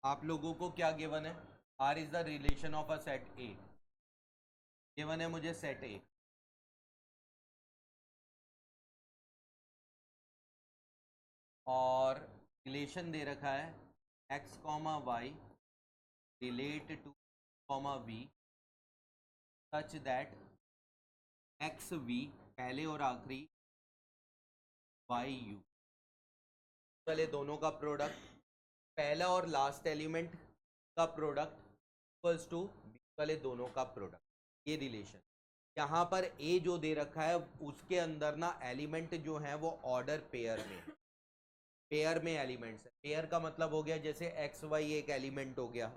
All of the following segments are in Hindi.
आप लोगों को क्या गिवन है? R is the relation of a set A. Given है मुझे सेट ए, और रिलेशन दे रखा है X comma Y relate to comma V such that X V पहले और आखिरी, वाई यू वाले दोनों का प्रोडक्ट, पहला और लास्ट एलिमेंट का प्रोडक्ट इक्वल्स टू बी वाले दोनों का प्रोडक्ट। ये रिलेशन यहाँ पर ए जो दे रखा है उसके अंदर ना एलिमेंट जो है वो ऑर्डर पेयर में एलिमेंट्स है। पेयर का मतलब हो गया जैसे एक्स वाई एक एलिमेंट हो गया,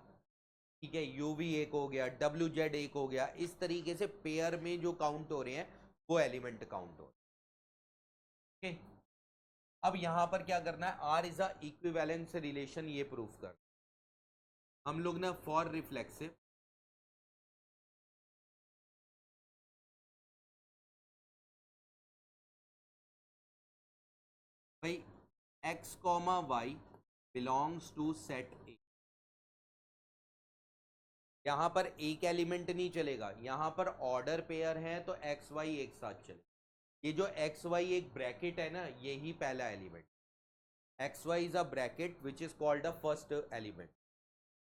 ठीक है, यू वी एक हो गया, डब्ल्यू जेड एक हो गया। इस तरीके से पेयर में जो काउंट हो रहे हैं वो एलिमेंट काउंट हो रहे हैं। अब यहां पर क्या करना है, R is a equivalence relation, ये प्रूफ कर हम लोग ना फॉर रिफ्लेक्सिव भाई X comma Y belongs to set A. यहां पर एक एलिमेंट नहीं चलेगा, यहां पर ऑर्डर पेयर है तो एक्स वाई एक साथ चले। ये जो एक्स वाई एक ब्रैकेट है ना, यही पहला element. X Y is a bracket which is called the first element,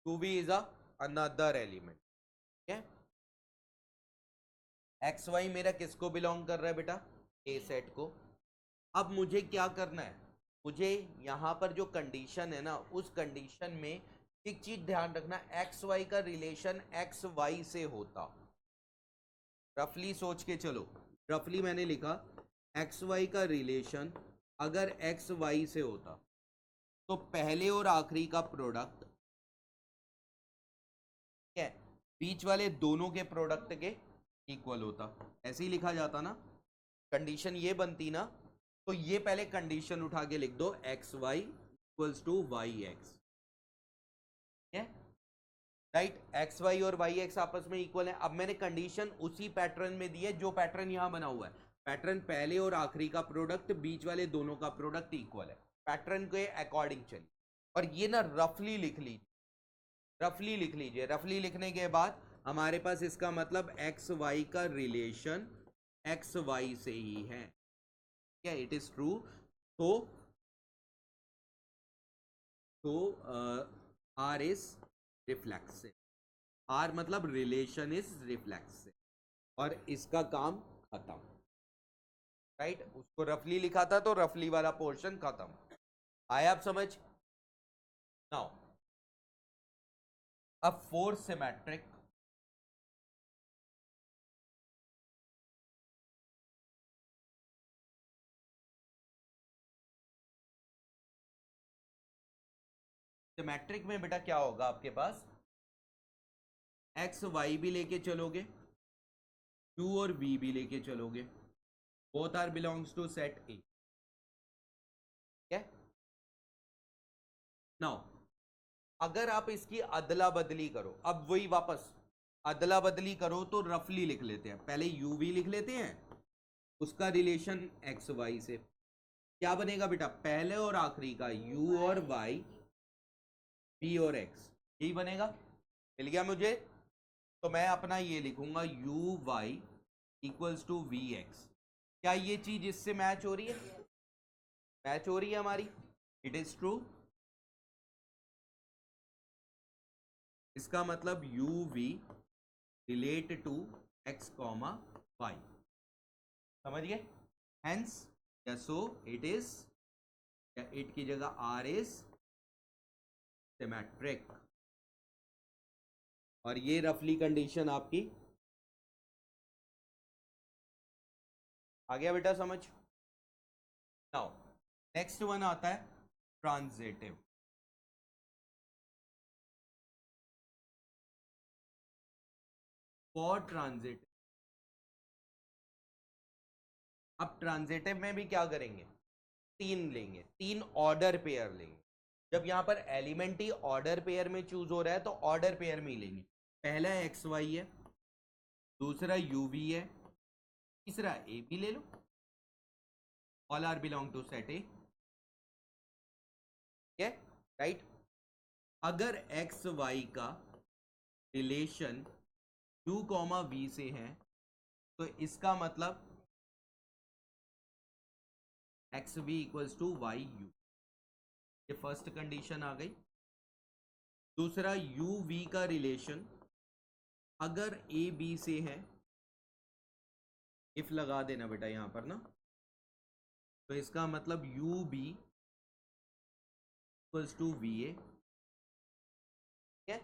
to B is a another element. ठीक है, एक्स वाई मेरा किसको बिलोंग कर रहा है बेटा? ए सेट को। अब मुझे क्या करना है, मुझे यहाँ पर जो कंडीशन है ना उस कंडीशन में एक चीज ध्यान रखना, एक्स वाई का रिलेशन एक्स वाई से होता। रफली सोच के चलो, रफली मैंने लिखा एक्स वाई का रिलेशन अगर एक्स वाई से होता तो पहले और आखिरी का प्रोडक्ट क्या है, बीच वाले दोनों के प्रोडक्ट के इक्वल होता। ऐसे ही लिखा जाता ना, कंडीशन ये बनती ना। तो ये पहले कंडीशन उठा के लिख दो, X Y equals to Y X. Right, X Y और वाई एक्स आपस में इक्वल है। अब मैंने कंडीशन उसी पैटर्न में दी है जो पैटर्न यहां बना हुआ है। पैटर्न पहले और आखिरी का प्रोडक्ट बीच वाले दोनों का प्रोडक्ट इक्वल है, पैटर्न के अकॉर्डिंग चलिए। और ये ना रफली लिख लीजिए, रफली लिख लीजिए। रफली लिखने के बाद हमारे पास इसका मतलब एक्स वाई का रिलेशन एक्स वाई से ही है, क्या इट इज ट्रू? तो तो आर इज रिफ्लेक्सिव, आर मतलब रिलेशन इज रिफ्लेक्सिव, और इसका काम खत्म। राइट, उसको रफली लिखा था तो रफली वाला पोर्शन खत्म। आया आप समझ? नाउ अब फोर सिमेट्रिक सिमेट्रिक में बेटा क्या होगा आपके पास, एक्स वाई भी लेके चलोगे, यू और वी भी लेके चलोगे, both are belongs to set A. Now अगर आप इसकी अदला बदली करो, अब वही वापस अदला बदली करो तो रफली लिख लेते हैं, पहले यू वी लिख लेते हैं, उसका रिलेशन एक्स वाई से। क्या बनेगा बेटा, पहले और आखिरी का यू और वाई, पी और एक्स, यही बनेगा। मिल गया मुझे? तो मैं अपना ये लिखूंगा U Y equals to V X. क्या ये चीज इससे मैच हो रही है? मैच हो रही है हमारी, इट इज ट्रू। इसका मतलब U V relate to X comma Y, समझिए? हेंस या सो इट इज, या इट की जगह आर इज सिमेट्रिक। और ये रफली कंडीशन आपकी आ गया बेटा समझ? नाउ नेक्स्ट वन आता है ट्रांजिटिव। फॉर ट्रांजिटिव, अब ट्रांजिटिव में भी क्या करेंगे, तीन लेंगे, तीन ऑर्डर पेयर लेंगे। जब यहां पर एलिमेंट ही ऑर्डर पेयर में चूज हो रहा है तो ऑर्डर पेयर में ही लेंगे। पहला एक्स वाई है, दूसरा यू वी है, तीसरा ए बी ले लो, all are belong to set A. ठीक है, राइट। अगर एक्स वाई का रिलेशन u कॉमा वी से है तो इसका मतलब X V equals to Y U, ये फर्स्ट कंडीशन आ गई। दूसरा यू वी का रिलेशन अगर ए बी से है, इफ लगा देना बेटा यहां पर ना, तो इसका मतलब U B equals to V A. ठीक है,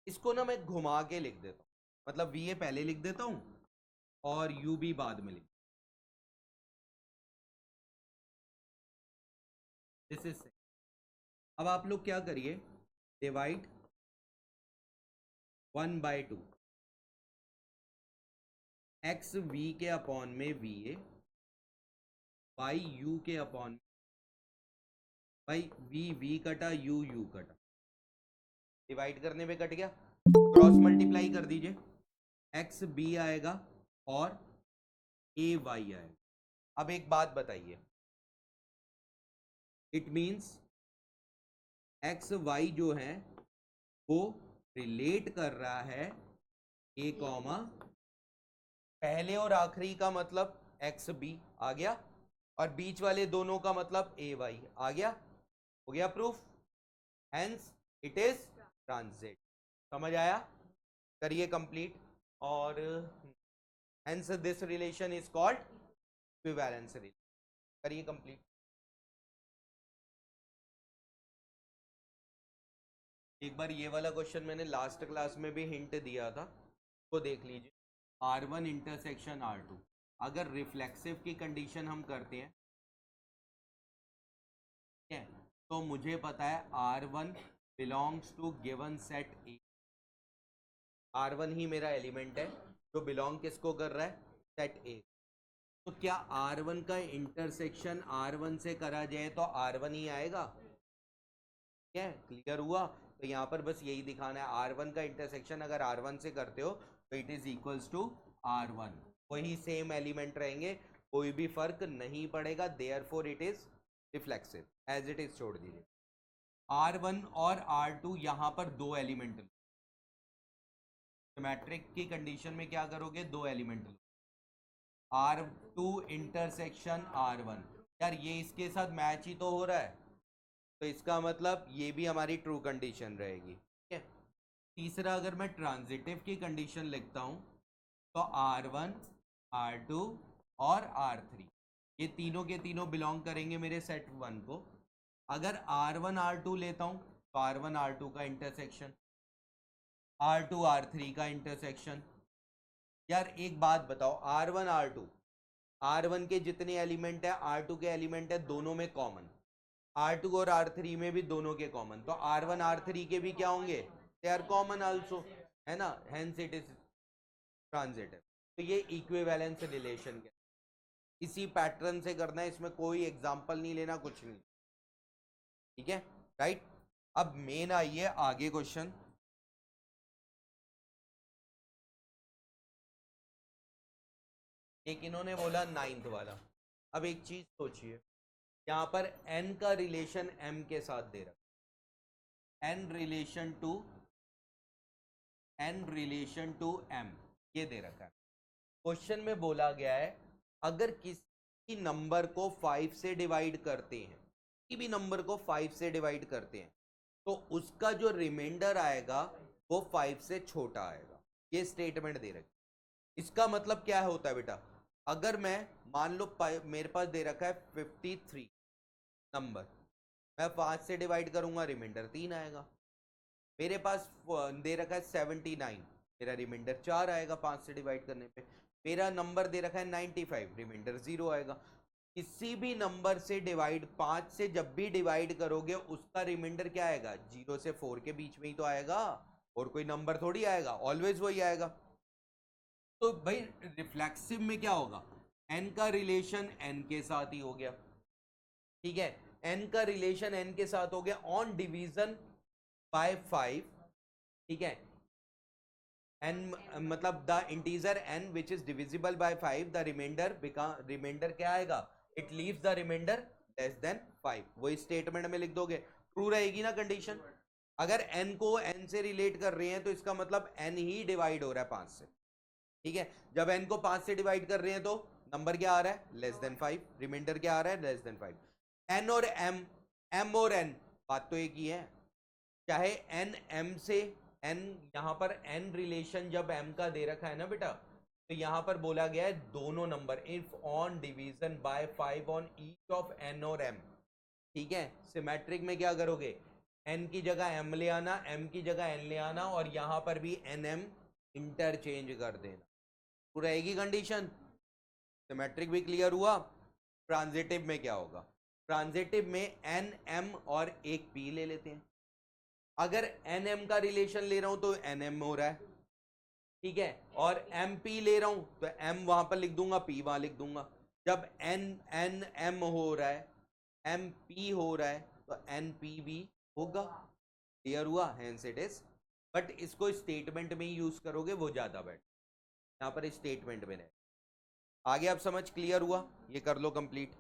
इसको ना मैं घुमा के लिख देता हूं, मतलब वी ए पहले लिख देता हूं और यू बी बाद में लिख, दिस इज। अब आप लोग क्या करिए, डिवाइड 1/2 एक्स वी के अपॉन में वी ए बाई यू के अपॉन, भाई वी वी कटा यू यू कटा, डिवाइड करने पे कट गया, क्रॉस मल्टीप्लाई कर दीजिए, एक्स बी आएगा और ए वाई आएगा। अब एक बात बताइए, इट मीन्स एक्स वाई जो है वो रिलेट कर रहा है ए कॉमा पहले और आखिरी का मतलब एक्स बी आ गया, और बीच वाले दोनों का मतलब ए वाई आ गया, हो गया proof, hence it is transit. समझ आया? करिए कंप्लीट, और hence this relation is called equivalence relation. करिए कंप्लीट। एक बार ये वाला क्वेश्चन मैंने लास्ट क्लास में भी हिंट दिया था, तो देख लीजिए। R1 इंटरसेक्शन R2, अगर रिफ्लेक्सिव की कंडीशन हम करते हैं, ठीक है, तो मुझे पता है R1 belongs to given set A. R1 ही मेरा एलिमेंट है जो बिलोंग किसको कर रहा है, सेट ए। तो क्या R1 का इंटरसेक्शन R1 से करा जाए तो R1 ही आएगा? ठीक है, क्लियर हुआ? तो यहाँ पर बस यही दिखाना है, R1 का इंटरसेक्शन अगर R1 से करते हो तो it is equals to R1, वही सेम एलिमेंट रहेंगे, कोई भी फर्क नहीं पड़ेगा, therefore it is reflexive, as it is छोड़ दीजिए। R1 और R2 यहाँ पर दो एलिमेंट, सिमेट्रिक की कंडीशन में क्या करोगे, दो एलिमेंट लो, R2 इंटरसेक्शन R1, यार ये इसके साथ मैच ही तो हो रहा है, तो इसका मतलब ये भी हमारी ट्रू कंडीशन रहेगी। ठीक है, तीसरा अगर मैं ट्रांजिटिव की कंडीशन लिखता हूँ तो R1 R2 और R3 ये तीनों के तीनों बिलोंग करेंगे मेरे सेट 1 को। अगर R1 R2 लेता हूँ तो R1 R2 का इंटरसेक्शन, R2 R3 का इंटरसेक्शन। यार एक बात बताओ, R1 R2, R1 के जितने एलिमेंट है R2 के एलिमेंट है दोनों में कॉमन, R2 और R3 में भी दोनों के कॉमन, तो R1 R3 के भी क्या होंगे, दे आर कॉमन आल्सो, है ना, हेंस इट इज ट्रांजिटिव। तो ये इक्विवेलेंस रिलेशन के इसी पैटर्न से करना है, इसमें कोई एग्जांपल नहीं लेना, कुछ नहीं। ठीक है, राइट। अब मेन आइए आगे क्वेश्चन, एक इन्होंने बोला 9th वाला। अब एक चीज सोचिए, यहाँ पर n का रिलेशन m के साथ दे रखा, n रिलेशन टू m ये दे रखा है। क्वेश्चन में बोला गया है अगर किसी नंबर को 5 से डिवाइड करते हैं, किसी भी नंबर को 5 से डिवाइड करते हैं तो उसका जो रिमाइंडर आएगा वो 5 से छोटा आएगा, ये स्टेटमेंट दे रखी। इसका मतलब क्या होता है बेटा, अगर मैं मान लो मेरे पास दे रखा है 53 नंबर, मैं 5 से डिवाइड करूंगा रिमाइंडर 3 आएगा। मेरे पास दे रखा है 79, मेरा रिमाइंडर 4 आएगा 5 से डिवाइड करने पे। मेरा नंबर दे रखा है 95, रिमाइंडर 0 आएगा। किसी भी नंबर से डिवाइड 5 से जब भी डिवाइड करोगे उसका रिमाइंडर क्या आएगा, 0 से 4 के बीच में ही तो आएगा, और कोई नंबर थोड़ी आएगा, ऑलवेज वही आएगा। तो भाई रिफ्लेक्सिव में क्या होगा, n का रिलेशन n के साथ ही हो गया। ठीक है, n का रिलेशन n के साथ हो गया ऑन डिवीजन बाय 5। ठीक है, n मतलब the integer n which is divisible by 5, the remainder क्या आएगा, it leaves the remainder less than 5। वही स्टेटमेंट में लिख दोगे, ट्रू रहेगी ना कंडीशन। अगर n को n से रिलेट कर रहे हैं तो इसका मतलब n ही डिवाइड हो रहा है 5 से, ठीक है। जब n को 5 से डिवाइड कर रहे हैं तो नंबर क्या आ रहा है, लेस देन 5, रिमाइंडर क्या आ रहा है, लेस देन 5। n और m और n बात तो एक ही है, चाहे n m से n, यहां पर n रिलेशन जब m का दे रखा है ना बेटा, तो यहां पर बोला गया है दोनों number if on division bye 5 on each of n और m, ठीक है। सिमेट्रिक में क्या करोगे, n की जगह m ले आना, m की जगह n ले आना, और यहां पर भी n m इंटरचेंज कर देना, तो रहेगी कंडीशन। सिमेट्रिक भी क्लियर हुआ। ट्रांजिटिव में क्या होगा, ट्रांजिटिव में n m और एक p ले लेते हैं। अगर एन एम का रिलेशन ले रहा हूं तो एन एम हो रहा है, ठीक है, और एम पी ले रहा हूं तो एम वहां पर लिख दूंगा, पी वहां लिख दूंगा। जब एन एन एम हो रहा है, एम पी हो रहा है, तो एन पी भी होगा। क्लियर हुआ, हेंस इट इज। बट इसको स्टेटमेंट में ही यूज करोगे वो ज्यादा बेटर, यहां पर स्टेटमेंट में रहे। आगे आप समझ क्लियर हुआ, ये कर लो कंप्लीट,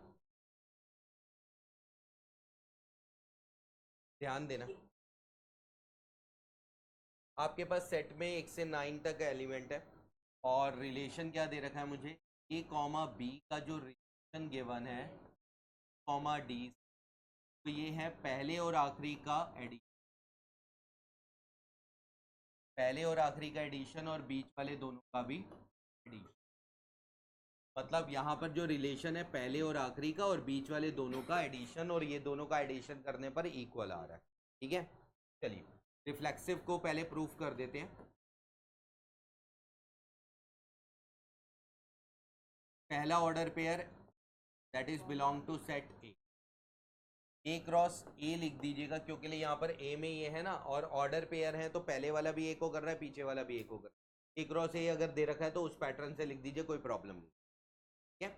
ध्यान देना। आपके पास सेट में 1 से 9 तक एलिमेंट है, और रिलेशन क्या दे रखा है मुझे, ए कॉमा बी का जो रिलेशन गिवन है कॉमा डी, तो ये है पहले और आखिरी का एडिशन, पहले और आखिरी का एडिशन, और बीच वाले दोनों का भी एडिशन। मतलब यहाँ पर जो रिलेशन है पहले और आखिरी का और बीच वाले दोनों का एडिशन, और ये दोनों का एडिशन करने पर इक्वल आ रहा है, ठीक है। चलिए रिफ्लेक्सिव को पहले प्रूफ कर देते हैं। पहला order pair that is belong to set A cross A लिख दीजिएगा, क्योंकि यहाँ पर ए में ये है ना, और ऑर्डर पेयर है तो पहले वाला भी ए को कर रहा है, पीछे वाला भी ए को कर रहा है। ए क्रॉस ए अगर दे रखा है तो उस पैटर्न से लिख दीजिए, कोई प्रॉब्लम नहीं, ठीक है।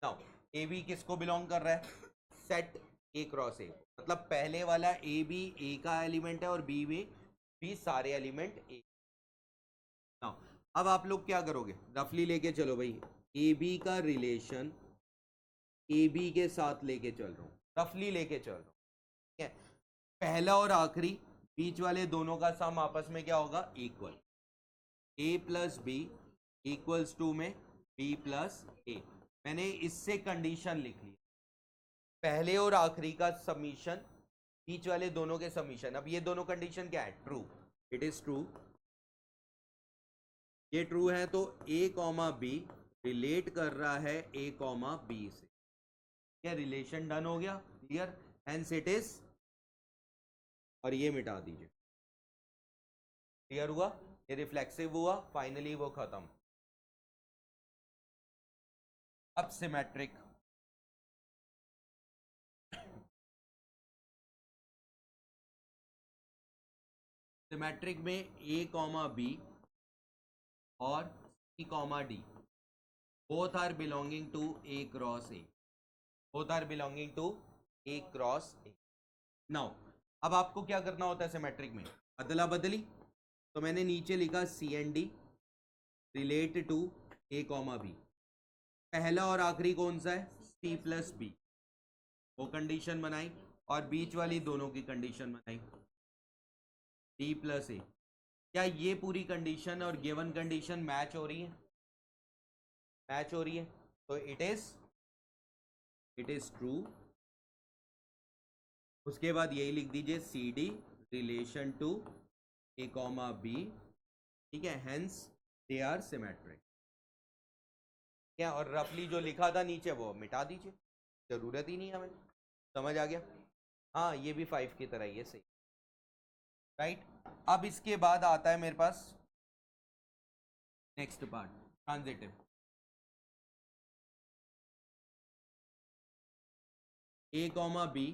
नाउ ए बी किसको बिलोंग कर रहा है, सेट ए क्रॉस ए, मतलब पहले वाला ए बी ए का एलिमेंट है और बी में भी सारे एलिमेंट ए। नाउ अब आप लोग क्या करोगे, रफली लेके चलो भाई, ए बी का रिलेशन ए बी के साथ लेके चल रहा हूँ, रफली लेके चल रहा हूँ, ठीक है। पहला और आखिरी बीच वाले दोनों का सम आपस में क्या होगा, equal, A plus B equals to में बी प्लस ए। मैंने इससे कंडीशन लिख ली, पहले और आखिरी का समीशन, बीच वाले दोनों के समीशन। अब ये दोनों कंडीशन क्या है, ट्रू, इट इज ट्रू, ये ट्रू है तो ए कॉमा बी रिलेट कर रहा है ए कॉमा बी से, क्या रिलेशन डन हो गया, क्लियर, हेंस इट इज, और ये मिटा दीजिए, क्लियर हुआ, ये रिफ्लेक्सिव हुआ, फाइनली वो खत्म। अब सिमेट्रिक, सिमेट्रिक में ए कॉमा बी और C comma D both are belonging to A cross A, both are belonging to A cross A. Now अब आपको क्या करना होता है सिमेट्रिक में, अदला बदली, तो मैंने नीचे लिखा C and D relate to A comma B, पहला और आखिरी कौन सा है, सी प्लस बी, वो कंडीशन बनाई, और बीच वाली दोनों की कंडीशन बनाई, डी प्लस ए। क्या ये पूरी कंडीशन और गिवन कंडीशन मैच हो रही है, मैच हो रही है, तो इट इज ट्रू। उसके बाद यही लिख दीजिए C D relation to A comma B, ठीक है, हेंस दे आर सिमेट्रिक, क्या, और रफली जो लिखा था नीचे वो मिटा दीजिए, जरूरत ही नहीं हमें, समझ आ गया। हाँ ये भी 5 की तरह ही है, सही, राइट। अब इसके बाद आता है मेरे पास next part, transitive. A comma B,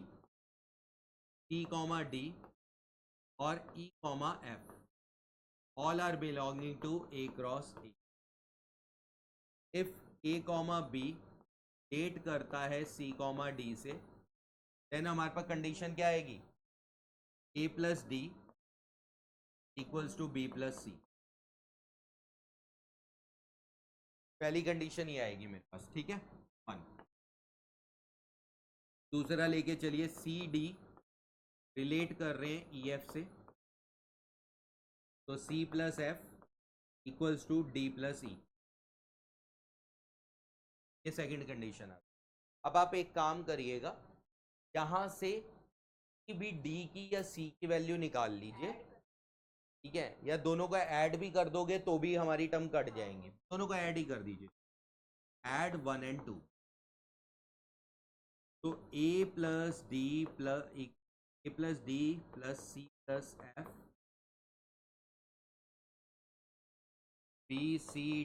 C comma D और E comma F all are belonging to A cross A. If A comma B date करता है सी कॉमा डी से, देन हमारे पास कंडीशन क्या आएगी, A plus D equals to B plus C, पहली कंडीशन ये आएगी मेरे पास, ठीक है, 1। दूसरा लेके चलिए सी डी रिलेट कर रहे हैं ई एफ से, तो C plus F equals to D plus E, ये सेकंड कंडीशन है। अब आप एक काम करिएगा, यहाँ से भी D की या C की वैल्यू निकाल लीजिए, ठीक है, या दोनों का ऐड भी कर दोगे तो भी हमारी टर्म कट जाएंगे, दोनों का ऐड ही कर दीजिए, ऐड 1 and 2, तो A plus D plus C plus F B C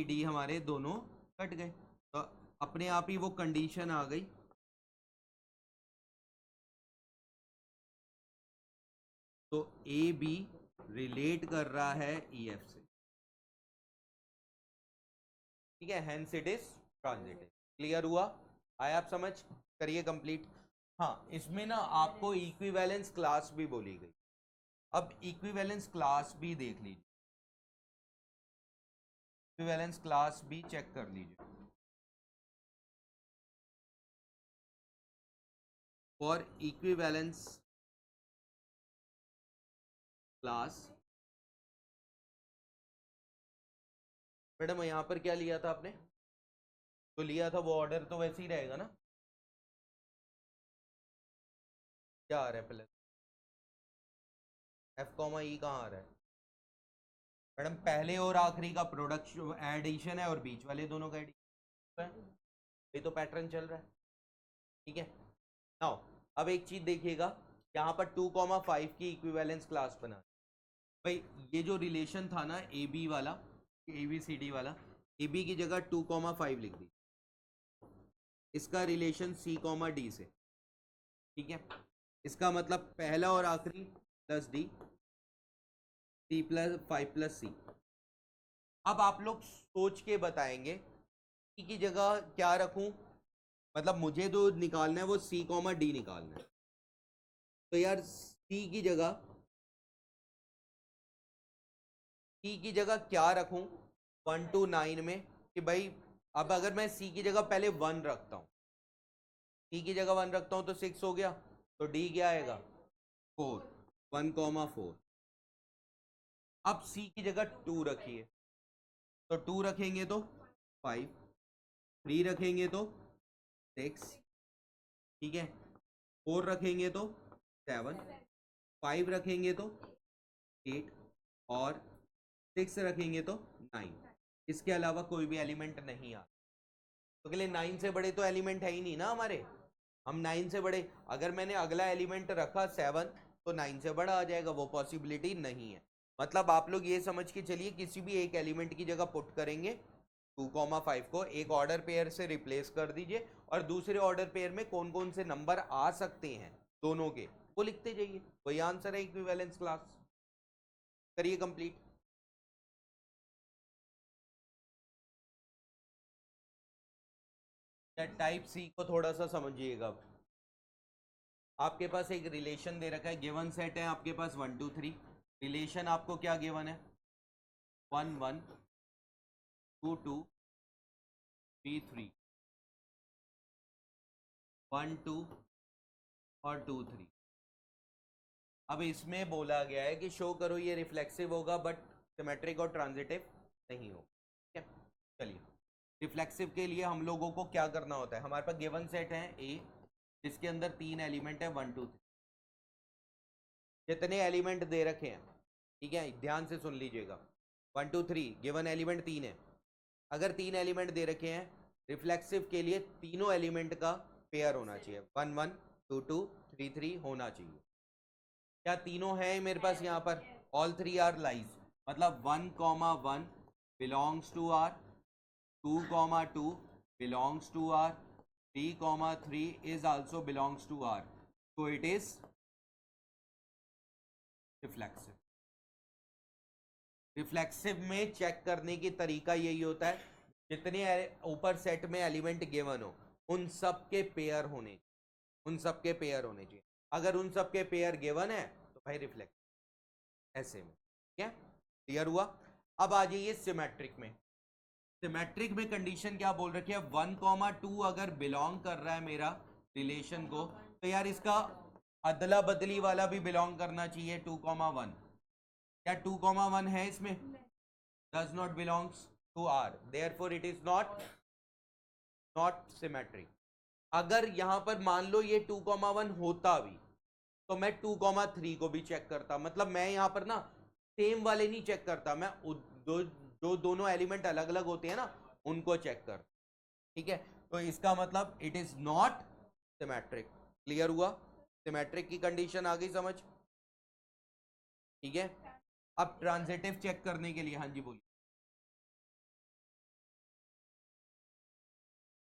D हमारे दोनों कट गए, तो अपने आप ही वो कंडीशन आ गई। तो ए बी रिलेट कर रहा है ई एफ से, ठीक है, hence it is transitive. Clear हुआ? आया आप समझ? करिए कंप्लीट। हाँ, इसमें ना आपको इक्विवेलेंस क्लास भी बोली गई। अब इक्विवेलेंस क्लास भी देख लीजिए, इक्विवेलेंस क्लास भी चेक कर लीजिए। फॉर इक्विवेलेंस क्लास, मैडम यहाँ पर क्या लिया था आपने? तो लिया था वो ऑर्डर तो वैसे ही रहेगा ना, क्या आ रहा है प्लस एफ कॉमा ई, कहाँ आ रहा है मैडम? पहले और आखिरी का प्रोडक्ट एडिशन है और बीच वाले दोनों का एडिशन है, ये तो पैटर्न चल रहा है, ठीक है। नाउ अब एक चीज देखिएगा, यहाँ पर 2,5 की इक्विवेलेंस क्लास बना, भाई ये जो रिलेशन था ना ए बी वाला, ए बी सी डी वाला, ए बी की जगह 2,5 लिख दी, इसका रिलेशन सी कॉमा डी से, ठीक है। इसका मतलब पहला और आखिरी plus D, C plus 5 plus C. अब आप लोग सोच के बताएंगे सी की जगह क्या रखूं, मतलब मुझे जो निकालना है वो सी कॉमा डी निकालना है, तो यार सी की जगह क्या रखूं 1 to 9 में, कि भाई अब अगर मैं सी की जगह पहले 1 रखता हूँ, सी की जगह 1 रखता हूँ तो 6 हो गया, तो डी क्या आएगा 4, 1,4। अब सी की जगह 2 रखिए, तो 2 रखेंगे तो 5, 3 रखेंगे तो 6, ठीक है, 4 रखेंगे तो 7, 5 रखेंगे तो 8 और 6 रखेंगे तो 9। इसके अलावा कोई भी एलिमेंट नहीं आ, तो के लिए 9 से बड़े तो एलिमेंट है ही नहीं ना हमारे, हम 9 से बड़े, अगर मैंने अगला एलिमेंट रखा 7 तो 9 से बड़ा आ जाएगा, वो पॉसिबिलिटी नहीं है। मतलब आप लोग ये समझ के चलिए, किसी भी एक एलिमेंट की जगह पुट करेंगे 2,5 को, एक ऑर्डर पेयर से रिप्लेस कर दीजिए और दूसरे ऑर्डर पेयर में कौन कौन से नंबर आ सकते हैं दोनों के, वो लिखते जाइए, वही आंसर है इक्विवेलेंस क्लास। करिए कंप्लीट। टाइप सी को थोड़ा सा समझिएगा। आपके पास एक रिलेशन दे रखा है, गिवन सेट है आपके पास 1 2 3, रिलेशन आपको क्या गिवन है 1 1 2 2 3 3, 1 2 और 2 3। अब इसमें बोला गया है कि शो करो ये रिफ्लेक्सिव होगा बट सिमेट्रिक और ट्रांजिटिव नहीं होगा, ठीक है। चलिए, रिफ्लेक्सिव के लिए हम लोगों को क्या करना होता है, हमारे पास गिवन सेट है ए, जिसके अंदर 3 एलिमेंट है 1 2 3, जितने एलिमेंट दे रखे हैं, ठीक है, ध्यान से सुन लीजिएगा, 1 2 3 गिवन एलिमेंट 3 है। अगर 3 एलिमेंट दे रखे हैं, रिफ्लेक्सिव के लिए तीनों एलिमेंट का पेयर होना चाहिए, 1 1 2 2 3 3 होना चाहिए। क्या तीनों हैं मेरे पास यहाँ पर? ऑल 3 आर लाइज, मतलब 1,1 belongs to R, 2,2 belongs to R, 3,3 is also belongs to R, so it is reflexive. Reflexive में चेक करने की तरीका यही होता है, जितने ऊपर सेट में एलिमेंट गिवन हो उन सब के पेयर होने, उन सब के पेयर होने चाहिए। अगर उन सब के पेयर गिवन है तो भाई रिफ्लेक्सिव ऐसे में, ठीक है। क्लियर हुआ? अब आ जाइए सिमेट्रिक में। सिमेट्रिक में कंडीशन क्या बोल रखी है, 1,2 अगर बिलोंग कर रहा है मेरा रिलेशन को, तो यार इसका अदला बदली वाला भी बिलोंग करना चाहिए 2,1। क्या 2,1 है इसमें? Does not belongs to R, therefore it is not symmetric. अगर यहां पर मान लो ये 2,1 होता भी तो मैं 2,3 को भी चेक करता। मतलब मैं यहाँ पर ना सेम वाले नहीं चेक करता, मैं जो दोनों एलिमेंट अलग अलग होते हैं ना उनको चेक करता। ठीक है, तो इसका मतलब it is not symmetric. Clear हुआ? सिमेट्रिक की कंडीशन आ गई समझ? ठीक है, अब ट्रांजिटिव चेक करने के लिए, हाँ जी बोलिए।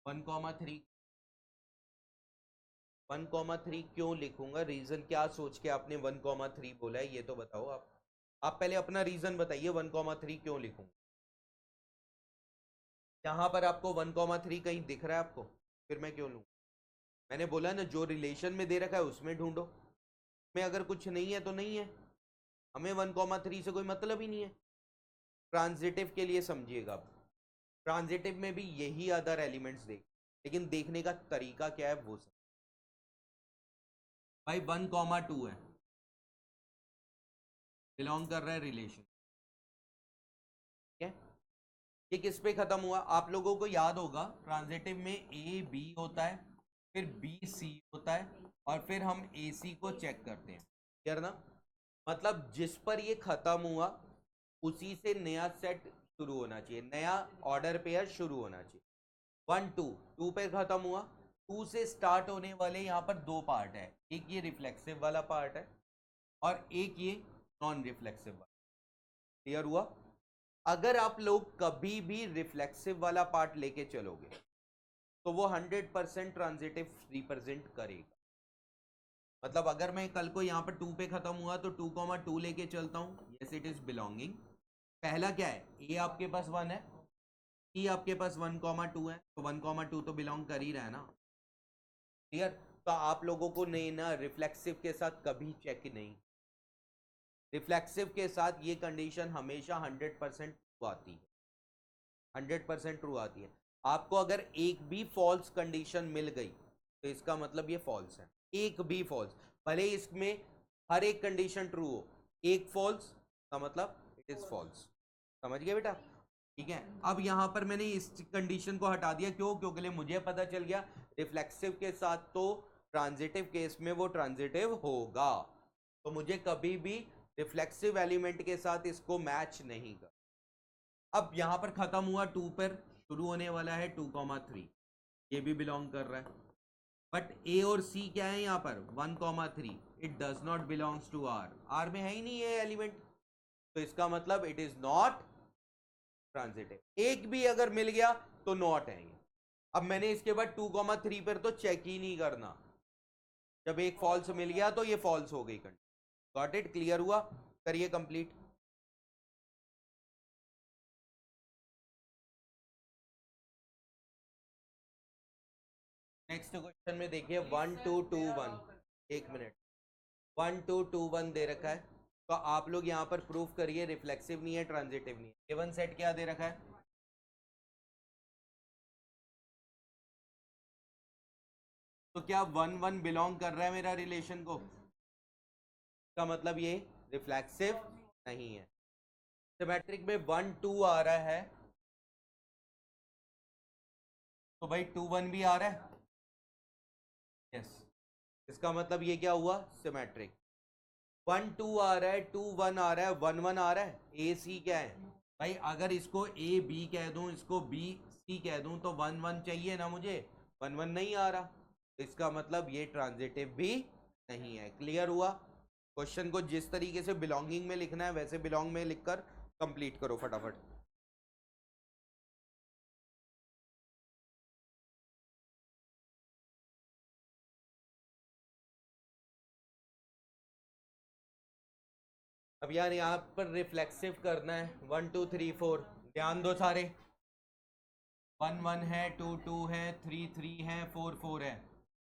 1,3 1,3 क्यों लिखूंगा? रीजन क्या सोच के आपने 1,3 बोला है ये तो बताओ। आप पहले अपना रीजन बताइए 1,3 क्यों लिखूंगा। यहाँ पर आपको 1,3 कहीं दिख रहा है आपको? फिर मैं क्यों लूँ? मैंने बोला ना जो रिलेशन में दे रखा है उसमें ढूंढो। में अगर कुछ नहीं है तो नहीं है, हमें 1,3 से कोई मतलब ही नहीं है। ट्रांजिटिव के लिए समझिएगा आप, ट्रांजिटिव में भी यही अदर एलिमेंट्स देख, लेकिन देखने का तरीका क्या है वो सब। भाई 1,2 है, बिलोंग कर रहा है रिलेशन। ठीक है, ये किस पे खत्म हुआ? आप लोगों को याद होगा ट्रांजिटिव में ए बी होता है, फिर बी सी होता है, और फिर हम ए सी को चेक करते हैं। क्लियर ना? मतलब जिस पर ये खत्म हुआ उसी से नया सेट शुरू होना चाहिए, नया ऑर्डर पेयर शुरू होना चाहिए। 1 2 2 पे खत्म हुआ, 2 से स्टार्ट होने वाले यहाँ पर दो पार्ट है, एक ये रिफ्लेक्सिव वाला पार्ट है और एक ये नॉन रिफ्लेक्सिव वाला। क्लियर हुआ? अगर आप लोग कभी भी रिफ्लेक्सिव वाला पार्ट लेके चलोगे तो वो 100% ट्रांजिटिव रिप्रेजेंट करेगा। मतलब अगर मैं कल को यहाँ पर 2 पे खत्म हुआ तो 2,2 लेके चलता हूँ, यस इट इज बिलोंगिंग। पहला क्या है? ए आपके पास 1 है, ई आपके पास 1,2 है, तो 1,2 तो बिलोंग कर ही रहा है ना। क्लियर? तो आप लोगों को नहीं ना रिफ्लेक्सिव के साथ कभी चेक नहीं, रिफ्लेक्सिव के साथ ये कंडीशन हमेशा 100% ट्रू आती है, 100% ट्रू आती है। आपको अगर एक भी फॉल्स कंडीशन मिल गई तो इसका मतलब ये फॉल्स है। एक भी फॉल्स, भले इसमें हर एक कंडीशन ट्रू हो, एक फॉल्स का मतलब इट इज फॉल्स। समझ गए बेटा? ठीक है, अब यहां पर मैंने इस कंडीशन को हटा दिया, क्यों? क्योंकि मुझे पता चल गया रिफ्लेक्सिव के साथ तो ट्रांजिटिव केस में वो ट्रांजिटिव होगा, तो मुझे कभी भी रिफ्लेक्सिव एलिमेंट के साथ इसको मैच नहीं कर। अब यहां पर खत्म हुआ 2 पर, शुरू होने वाला है 2,3, ये भी बिलोंग कर रहा है। बट ए और सी क्या है यहाँ पर? 1,3, it does not belongs to R, R में है ही नहीं ये एलिमेंट, तो इसका मतलब इट इज नॉट ट्रांजिटिव। एक भी अगर मिल गया तो नॉट है ये। अब मैंने इसके बाद 2,3 पर तो चेक ही नहीं करना, जब एक फॉल्स मिल गया तो ये फॉल्स हो गई कंडीशन। Got it? क्लियर हुआ? करिए कंप्लीट। नेक्स्ट क्वेश्चन में देखिए 1 2 2 1, एक मिनट, 1 2 2 1 दे रखा है, तो आप लोग यहाँ पर प्रूफ करिए रिफ्लेक्सिव नहीं है, ट्रांजिटिव नहीं है। गिवन सेट क्या दे रखा है? तो क्या 1 1 बिलोंग कर रहा है मेरा रिलेशन को? इसका मतलब ये रिफ्लेक्सिव नहीं है। सिमेट्रिक में 1 2 आ रहा है तो भाई 2 1 भी आ रहा है, यस। इसका मतलब ये क्या हुआ? सिमेट्रिक। 1 2 आ रहा है, 2 1 आ रहा है, 1 1 आ रहा है, ए सी क्या है? भाई अगर इसको ए बी कह दूं, इसको बी सी कह दूं, तो 1 1 चाहिए ना मुझे, 1 1 नहीं आ रहा, इसका मतलब ये ट्रांजिटिव भी नहीं है। क्लियर हुआ? क्वेश्चन को जिस तरीके से बिलोंगिंग में लिखना है वैसे बिलोंग में लिखकर कंप्लीट करो फटाफट। अब यार यहाँ पर रिफ्लेक्सिव करना है, 1 2 3 4, ध्यान दो सारे। 1 1 है, 2 2 है, 3 3 है, 4 4 है,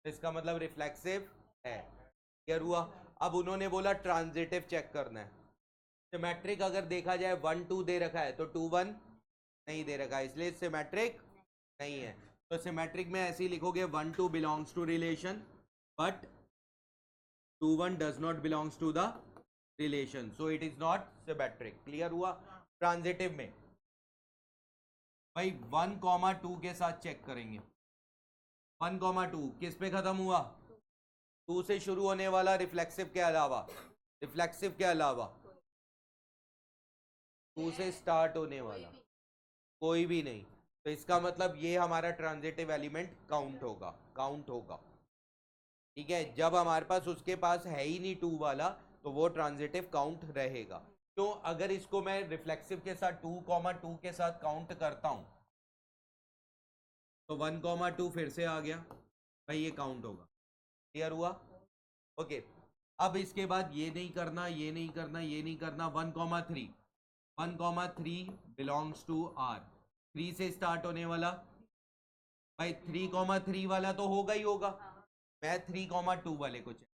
तो इसका मतलब रिफ्लेक्सिव है। क्लियर हुआ? अब उन्होंने बोला ट्रांजिटिव चेक करना है। सिमेट्रिक अगर देखा जाए 1 2 दे रखा है तो 2 1 नहीं दे रखा है, इसलिए सिमेट्रिक नहीं है। तो सिमेट्रिक में ऐसे ही लिखोगे 1 2 belongs to relation, but 2 1 does not belongs to the relation, so it is not symmetric. Clear हुआ? ट्रांजिटिव में भाई 1,2 के साथ चेक करेंगे। 1,2 किस पे खत्म हुआ? 2 से शुरू होने वाला रिफ्लेक्सिव के अलावा, रिफ्लेक्सिव के अलावा 2 से स्टार्ट होने वाला कोई भी नहीं। तो इसका मतलब ये हमारा ट्रांजिटिव एलिमेंट काउंट होगा, काउंट होगा। ठीक है, जब हमारे पास उसके पास है ही नहीं 2 वाला तो वो ट्रांजिटिव काउंट रहेगा। तो अगर इसको मैं रिफ्लेक्सिव के साथ 2,2 के साथ काउंट करता हूं तो 1,2 फिर से आ गया भाई, ये काउंट होगा। क्लियर हुआ? ओके, अब इसके बाद ये नहीं करना, ये नहीं करना, ये नहीं करना। 1,3 1,3 बिलोंग्स टू आर। 3 से स्टार्ट होने वाला भाई 3,3 वाला तो होगा ही होगा। मैं 3,2 वाले को चेक,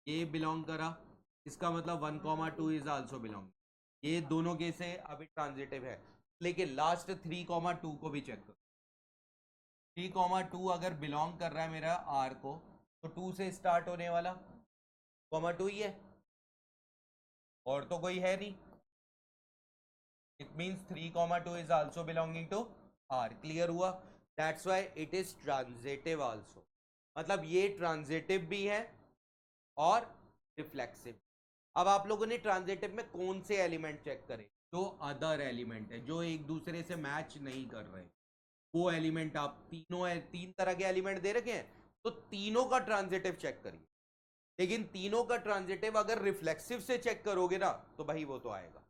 ये बिलोंग करा, इसका मतलब 1,2 इज आल्सो बिलोंग। ये दोनों के से अभी ट्रांजिटिव है, लेकिन लास्ट 3,2 को भी चेक करो। 3,2 अगर बिलोंग कर रहा है मेरा आर को, तो 2 से स्टार्ट होने वाला 2 ही है, और तो कोई है नहीं। It means 3,2 is also belonging to R. Clear हुआ? That's why it is transitive also. मतलब ये ट्रांजिटिव भी है और रिफ्लेक्सिव। अब आप लोगों ने ट्रांजिटिव में कौन से एलिमेंट चेक करे? जो अदर एलिमेंट है, जो एक दूसरे से मैच नहीं कर रहे, वो एलिमेंट आप तीन तरह के एलिमेंट दे रखे हैं, तो तीनों का ट्रांजिटिव चेक करिए। लेकिन तीनों का ट्रांजिटिव अगर रिफ्लेक्सिव से चेक करोगे ना तो भाई वो तो आएगा।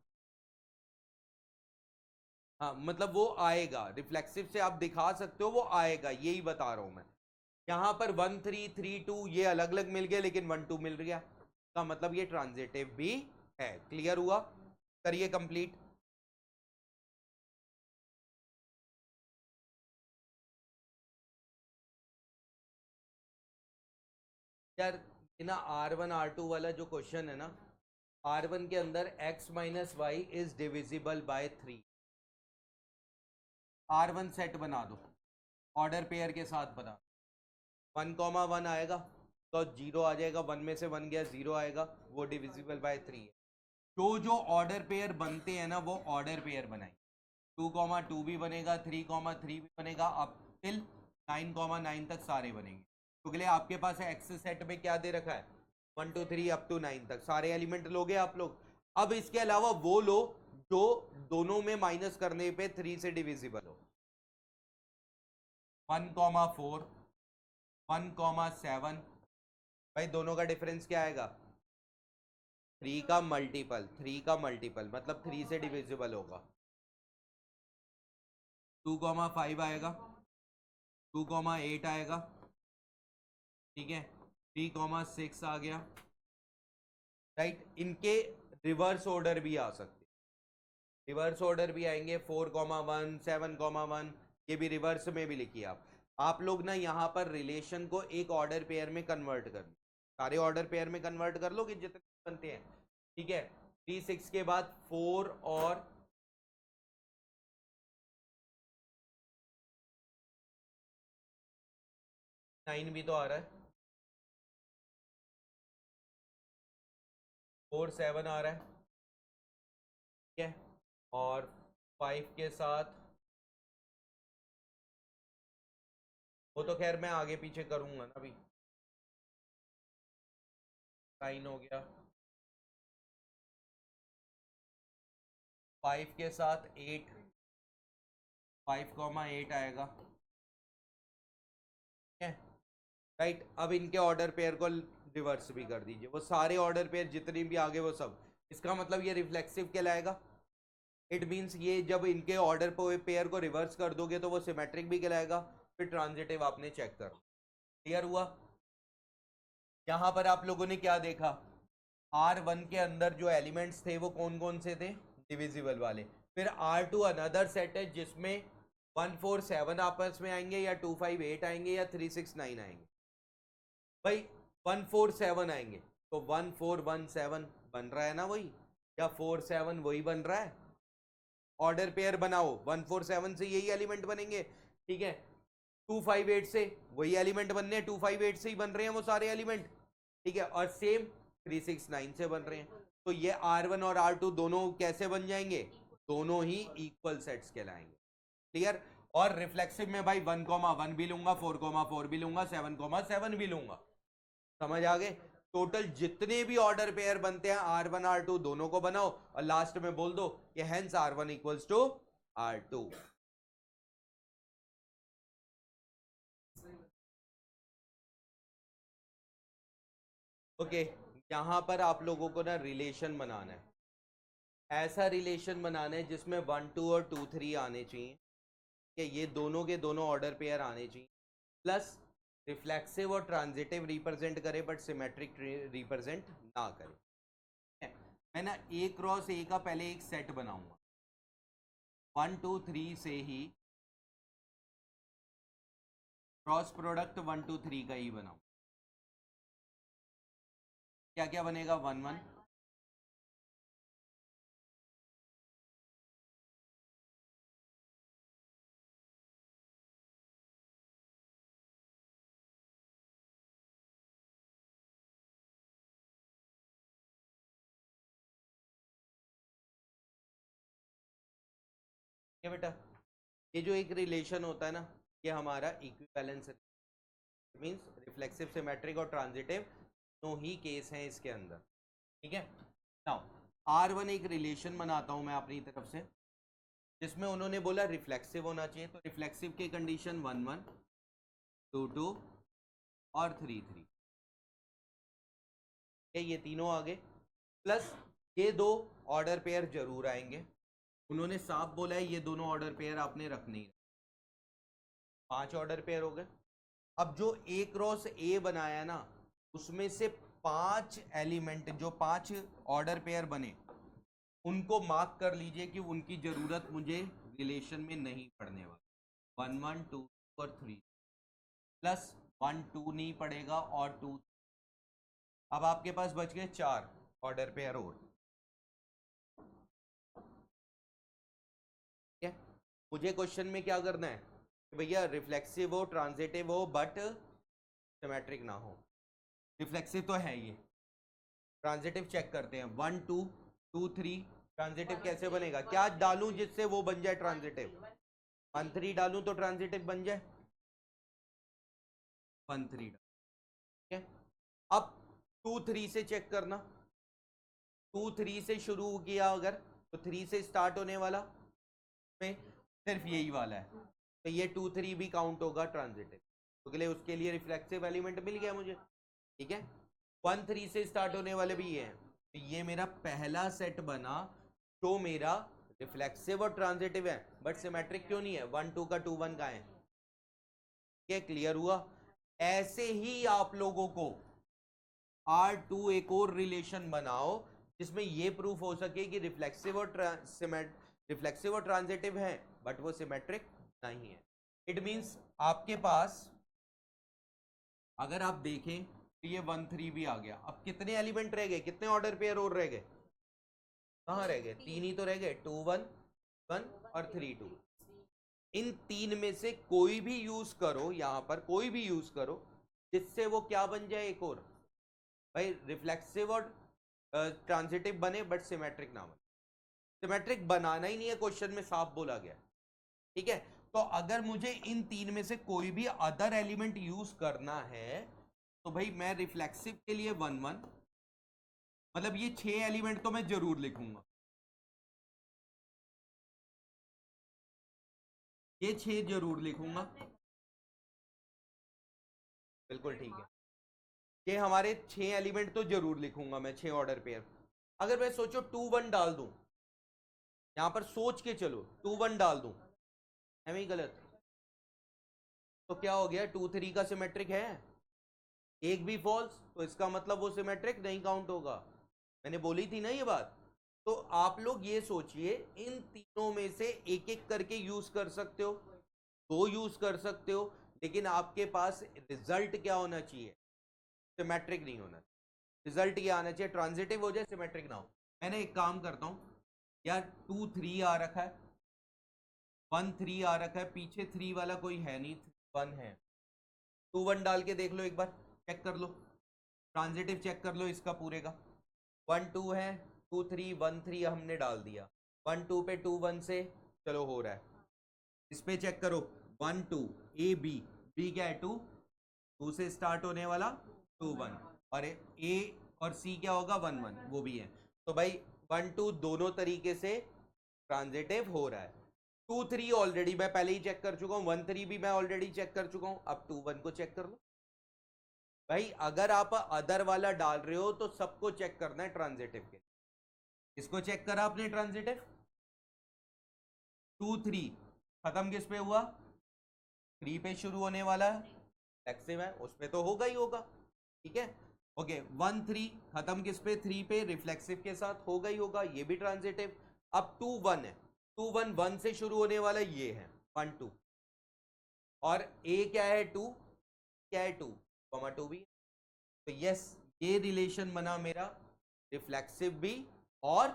हाँ, मतलब वो आएगा, रिफ्लेक्सिव से आप दिखा सकते हो, वो आएगा, यही बता रहा हूं मैं। यहां पर 1 3 3 2 ये अलग अलग मिल गए, लेकिन 1 2 मिल गया, का मतलब ये ट्रांजिटिव भी है। क्लियर हुआ? करिए कंप्लीट। यार ना R1 R2 वाला जो क्वेश्चन है ना, R1 के अंदर x minus Y is divisible by 3। R1 set बना दो, ऑर्डर पेयर के साथ बना। 1,1 आएगा तो 0 आ जाएगा, 1 में से 1 गया, 0 आएगा, वो डिविजिबल बाय 3 है। तो जो ऑर्डर पेयर बनते हैं ना वो ऑर्डर पेयर बनाए। 2,2 भी बनेगा, 3,3 भी बनेगा, अब टिल 9,9 तक सारे बनेंगे। तो लिए आपके पास एक्स सेट में क्या दे रखा है? 1 2 3 अप टू 9 तक सारे एलिमेंट लोगे आप लोग। अब इसके अलावा वो लो जो दोनों में माइनस करने पे 3 से डिविजिबल हो। 1,4 1,7 भाई दोनों का डिफरेंस क्या आएगा? 3 का मल्टीपल, 3 का मल्टीपल मतलब 3 से डिविजिबल होगा। 2,5 आएगा, 2,8 आएगा, ठीक है, 3,6 आ गया, राइट। इनके रिवर्स ऑर्डर भी आ सकते, रिवर्स ऑर्डर भी आएंगे, 4,1 7,1, ये भी रिवर्स में भी लिखिए आप लोग ना यहाँ पर रिलेशन को एक ऑर्डर पेयर में कन्वर्ट कर, सारे ऑर्डर पेयर में कन्वर्ट कर लो कि जितने बनते हैं, ठीक है। 3 6 के बाद 4 और 9 भी तो आ रहा है, 4 7 आ रहा है, ठीक है, और 5 के साथ वो तो खैर मैं आगे पीछे करूंगा ना, अभी 9 हो गया, 5 के साथ 8, 5,8 आएगा, ठीक है, राइट। अब इनके ऑर्डर पेयर को रिवर्स भी कर दीजिए, वो सारे ऑर्डर पेयर जितनी भी आगे वो सब, इसका मतलब ये रिफ्लेक्सिव कहलाएगा। इट मीन्स ये जब इनके ऑर्डर पेयर को रिवर्स कर दोगे तो वो सिमेट्रिक भी कहलाएगा। फिर ट्रांजिटिव आपने चेक कर। क्लियर हुआ? यहां पर आप लोगों ने क्या देखा? R1 के अंदर जो एलिमेंट्स थे वो कौन कौन से थे? डिविजिबल वाले। फिर R2 अनदर सेट है जिसमें 1 4 7 आपस में आएंगे, या 2 5 8 आएंगे, या 3 6 9 आएंगे। भाई 1 4 7 आएंगे तो 1 4 1 7 बन रहा है ना वही, या 4 7 वही बन रहा है। ऑर्डर पेयर बनाओ, 1 4 7 से यही एलिमेंट बनेंगे, ठीक है। 258 से वही एलिमेंट बनने हैं, 258 से ही बन रहे हैं वो सारे एलिमेंट, ठीक है। और सेम 369 से बन रहे हैं, तो ये R1 और R2 दोनों कैसे बन जाएंगे, दोनों ही इक्वल सेट्स कहलाएंगे। क्लियर। और रिफ्लेक्सिव में भाई 1,1 भी लूंगा, 4,4 भी लूंगा, 7,7 भी लूंगा। समझ आ गए। टोटल जितने भी ऑर्डर पेयर बनते हैं R1 R2 दोनों को बनाओ और लास्ट में बोल दो कि hence R1 equals to R2। Okay, यहां पर आप लोगों को ना रिलेशन बनाना है, ऐसा रिलेशन बनाना है जिसमें 1 2 और 2 3 आने चाहिए, कि ये दोनों के दोनों ऑर्डर पेयर आने चाहिए, प्लस रिफ्लेक्सिव और ट्रांजिटिव रिप्रेजेंट करे बट सिमेट्रिक रिप्रेजेंट ना करे। मैं ना ए क्रॉस ए का पहले एक सेट बनाऊंगा, 1 2 3 से ही क्रॉस प्रोडक्ट 1 2 3 का ही बनाऊं। क्या क्या बनेगा, 1 1 ये बेटा, ये जो एक रिलेशन होता है ना, ये हमारा इक्विवेलेंस मींस रिफ्लेक्सिव सिमेट्रिक और ट्रांजिटिव दोनों ही केस हैं इसके अंदर, ठीक है। नाउ R1 एक रिलेशन बनाता हूं मैं अपनी तरफ से, जिसमें उन्होंने बोला रिफ्लेक्सिव होना चाहिए, तो रिफ्लेक्सिव की कंडीशन 1 1 2 2 और 3 3, ये तीनों आ गए, प्लस ये दो ऑर्डर पेयर जरूर आएंगे, उन्होंने साफ बोला है ये दोनों ऑर्डर पेयर आपने रखने ही, 5 ऑर्डर पेयर हो गए। अब जो ए क्रॉस ए बनाया ना, उसमें से 5 एलिमेंट, जो 5 ऑर्डर पेयर बने, उनको मार्क कर लीजिए कि उनकी जरूरत मुझे रिलेशन में नहीं पड़ने वाली। 1 1 2 और 3 प्लस 1 2 नहीं पड़ेगा और 2। अब आपके पास बच गए 4 ऑर्डर पेयर और, ठीक है। मुझे क्वेश्चन में क्या करना है, भैया रिफ्लेक्सिव हो, ट्रांजिटिव हो, बट सिमेट्रिक ना हो। रिफ्लेक्सिव तो है ये, ट्रांजिटिव चेक करते हैं, 1 2 2 3। ट्रांजिटिव कैसे बनेगा, क्या डालूं जिससे वो बन जाए ट्रांजिटिव, 1 3 डालूं तो ट्रांजिटिव बन जाए, 1 3, ठीक है। अब 2 3 से चेक करना, 2 3 से शुरू किया अगर, तो 3 से स्टार्ट होने वाला में सिर्फ यही वाला है, तो ये 2 3 भी काउंट होगा ट्रांजिटिव, तो उसके लिए रिफ्लेक्सिव एलिमेंट मिल गया मुझे, ठीक है। 1 3 से स्टार्ट होने वाले भी ये हैं, तो ये मेरा पहला सेट बना, तो मेरा रिफ्लेक्सिव और ट्रांजिटिव है, बट सिमेट्रिक क्यों नहीं है, 1 2 का 2 1 का है, क्या क्लियर हुआ। ऐसे ही आप लोगों को R2 एक और रिलेशन बनाओ जिसमें ये प्रूफ हो सके कि रिफ्लेक्सिव और ट्रांजिटिव है, बट वो सिमेट्रिक नहीं है। इट मींस आपके पास अगर आप देखें तो ये 1 3 भी आ गया, अब कितने एलिमेंट रह गए, कितने ऑर्डर पेयर और रह गए, कहाँ रह गए, 3 ही तो रह गए, 2 1 1 और 3 2। इन 3 में से कोई भी यूज करो, यहां पर कोई भी यूज करो जिससे वो क्या बन जाए एक और, भाई रिफ्लेक्सिव और ट्रांजिटिव बने बट सिमेट्रिक ना बने। सिमेट्रिक बनाना ही नहीं है, क्वेश्चन में साफ बोला गया, ठीक है। तो अगर मुझे इन 3 में से कोई भी अदर एलिमेंट यूज करना है, तो भाई मैं रिफ्लेक्सिव के लिए 1 1, मतलब ये 6 एलिमेंट तो मैं जरूर लिखूंगा, ये 6 जरूर लिखूंगा, बिल्कुल ठीक है। ये हमारे 6 एलिमेंट तो जरूर लिखूंगा मैं, 6 ऑर्डर पेयर। अगर मैं सोचो 2 1 डाल दूं, यहां पर सोच के चलो 2 1 डाल दूं, है भी गलत, तो क्या हो गया, 2 3 का सिमेट्रिक है, एक भी फॉल्स, तो इसका मतलब वो सिमेट्रिक नहीं काउंट होगा, मैंने बोली थी ना ये बात। तो आप लोग ये सोचिए, इन तीनों में से एक एक करके यूज कर सकते हो, दो यूज कर सकते हो, लेकिन आपके पास रिजल्ट क्या होना चाहिए, सिमेट्रिक नहीं होना, रिजल्ट ये आना चाहिए ट्रांजिटिव हो जाए सिमेट्रिक ना हो। मैंने एक काम करता हूं यार, 2 3 आ रखा है, 1 3 आ रखा है, पीछे 3 वाला कोई है नहीं, 1 है। 2 1 डाल के देख लो एक बार, चेक कर लो, ट्रांजिटिव चेक कर लो इसका पूरे का। 1 2 है, 2 3 1 3 हमने डाल दिया। 1 2 पे 2 1 से चलो हो रहा है। इस पे चेक करो 1 2 ए बी, बी क्या है 2, 2 से स्टार्ट होने वाला 2 1, और ए और सी क्या होगा 1 1, वो भी है। तो भाई 1 2 दोनों तरीके से ट्रांजिटिव हो रहा है। 2 3 ऑलरेडी मैं पहले ही चेक कर चुका हूँ, 1 3 भी मैं ऑलरेडी चेक कर चुका हूँ, अब 2 1 को चेक कर लो। भाई अगर आप अदर वाला डाल रहे हो तो सबको चेक करना है ट्रांजिटिव के। इसको चेक करा आपने ट्रांजिटिव, 2 3 खत्म किस पे हुआ, 3 पे शुरू होने वाला है, रिफ्लेक्सिव है, उस पे तो होगा ही होगा, ठीक है। ओके 1 3 खत्म किस पे, 3 पे, रिफ्लेक्सिव के साथ होगा ही होगा, ये भी ट्रांजिटिव। अब 2 1 है, 2 1 1 से शुरू होने वाला ये है 1 2, और ए क्या है 2, क्या है 2 2 भी, तो यस ये रिलेशन बना मेरा, रिफ्लेक्सिव भी और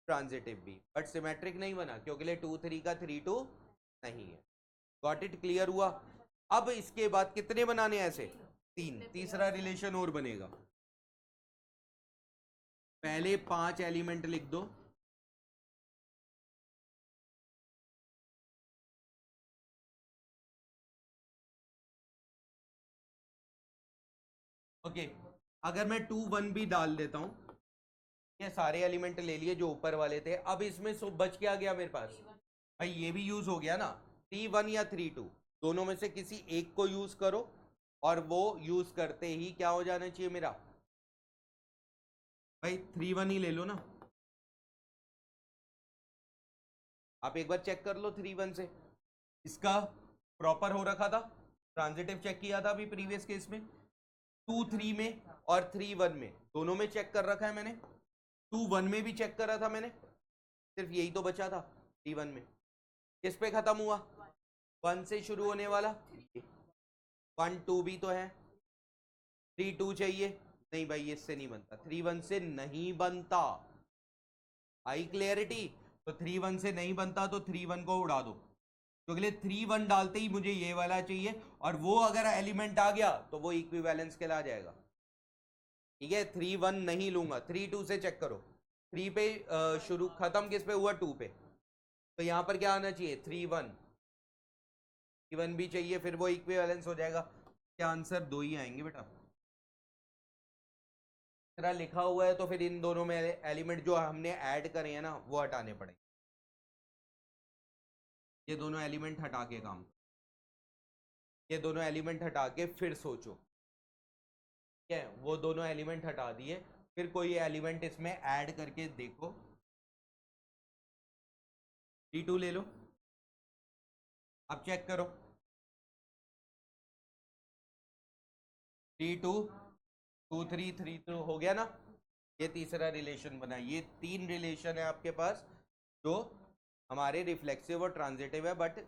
ट्रांजिटिव भी, बट सिमेट्रिक नहीं बना क्योंकि 2 3 का 3 2 नहीं है। गॉट इट, क्लियर हुआ। अब इसके बाद कितने बनाने ऐसे, 3, तीसरा रिलेशन और बनेगा। पहले 5 एलिमेंट लिख दो, ओके। अगर मैं 2 1 भी डाल देता हूं, ये सारे एलिमेंट ले लिए जो ऊपर वाले थे, अब इसमें सब बच क्या गया मेरे पास, भाई ये भी यूज हो गया ना, 3 1 या 3 2 दोनों में से किसी एक को यूज करो, और वो यूज करते ही क्या हो जाना चाहिए मेरा, भाई 3 1 ही ले लो ना। आप एक बार चेक कर लो 3 1 से, इसका प्रॉपर हो रखा था, ट्रांजिटिव चेक किया था अभी प्रीवियस केस में, 2 3 में और 3 1 में दोनों में चेक कर रखा है मैंने, 2 1 में भी चेक करा था मैंने, सिर्फ यही तो बचा था 3 1 में। किस पे खत्म हुआ, 1 से शुरू होने वाला, 1 2 भी तो है, 3 2 चाहिए, नहीं भाई इससे नहीं बनता, 3 1 से नहीं बनता, आई क्लियरिटी। तो 3 1 से नहीं बनता तो 3 1 को उड़ा दो, तो अगले 3 1 डालते ही मुझे ये वाला चाहिए, और वो अगर एलिमेंट आ गया तो वो इक्विवेलेंस के ला जाएगा, ठीक है। 3 1 नहीं लूंगा, 3 2 से चेक करो, 3 पे शुरू खत्म किस पे हुआ 2 पे, तो यहां पर क्या आना चाहिए 3 1, 3 1 भी चाहिए, फिर वो इक्विवेलेंस हो जाएगा। क्या आंसर 2 ही आएंगे बेटा, तरह लिखा हुआ है, तो फिर इन दोनों में एलिमेंट जो हमने ऐड करे हैं ना वो हटाने पड़ेंगे, ये दोनों एलिमेंट हटा के काम, ये दोनों एलिमेंट हटा के फिर सोचो, ठीक है, वो दोनों एलिमेंट हटा दिए, फिर कोई एलिमेंट इसमें ऐड करके देखो, T2 ले लो, अब चेक करो, 3 2 2 3 3 2 हो गया ना, ये तीसरा रिलेशन बना। ये 3 रिलेशन है आपके पास जो हमारे रिफ्लेक्सिव और ट्रांजिटिव है, बट